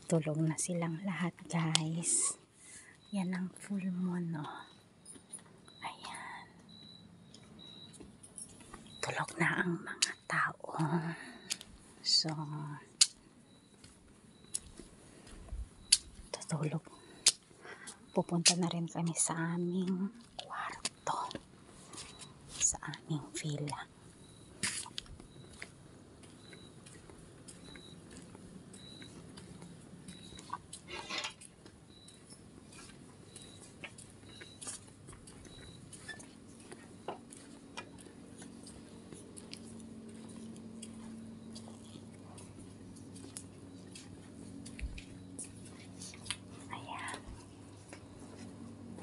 Tulog na silang lahat, guys. Yan ang full moon, no? Ayan. Tulog na ang mga tao. So, tutulog. Pupunta na rin kami sa aming kwarto. Sa aming villa.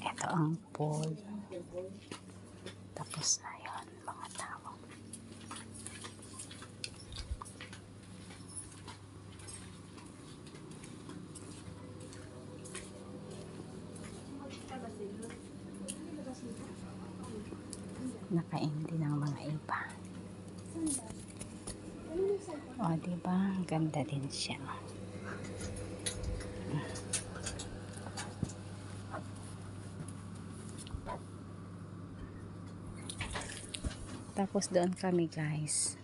Ito ang pool. Tapos na yun, mga tao. Nakain din ang mga iba. O, diba? Ganda din siya. Tapos doon kami, guys,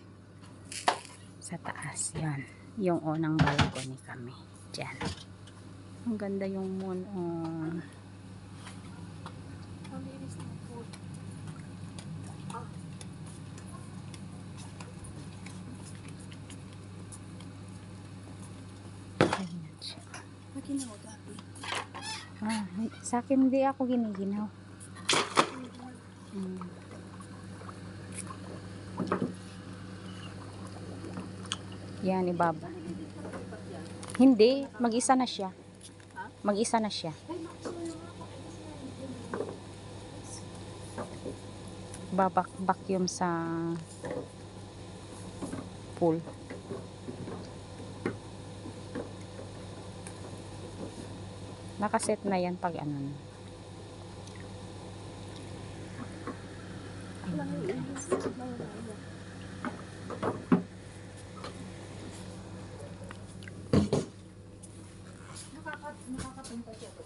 sa taas yan, yung unang balcony kami dyan. Ang ganda yung moon. Ayan siya. Sa akin hindi ako giniginaw. Yan, ibaba. Hindi, mag-isa na siya. Mag-isa na siya. Vacuum sa pool. Nakaset na yan pag ano. Nakakapunta siya to.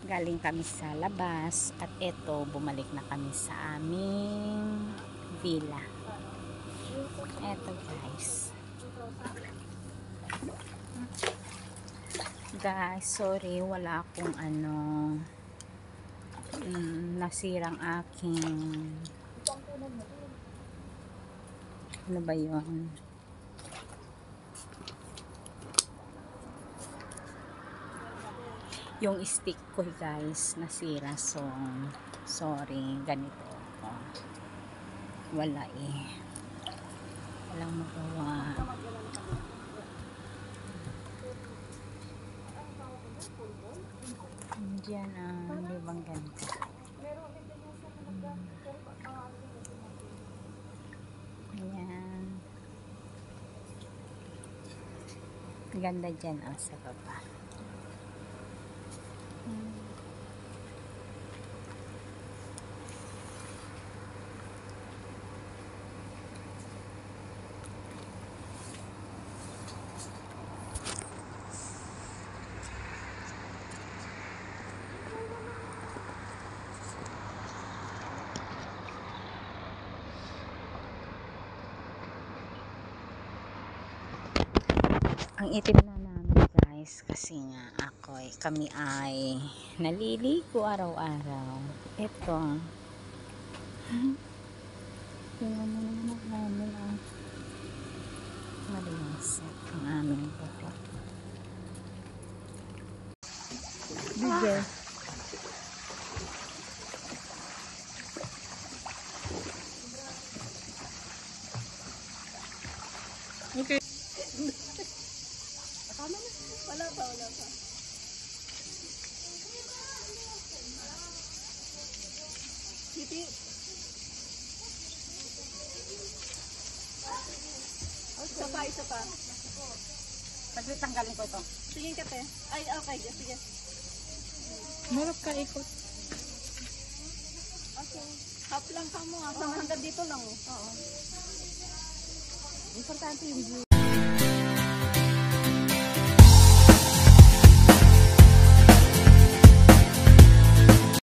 Galing kami sa labas at eto, bumalik na kami sa aming villa. Eto, guys. Guys, sorry, wala akong nasirang aking ano ba yun? Yung stick ko, guys, nasira. So, sorry, ganito. Wala eh. Walang magawa. Diyan ang libang ganito. Ayan. Ganda dyan sa baba. Ang itim na namin, guys, kasi nga kami ay naliligo araw-araw. Ito. Tingnan mo naman namin ang malinis ang aming buto. Bigay. Okay. Wala pa. Titi. isa pa. Saglit tanggalin ko ito. Sige ka, te. Ay, okay. Sige. Marap ka ikot. Okay. Half lang ka mo. Hanggang dito lang. Oo. Importante yung view.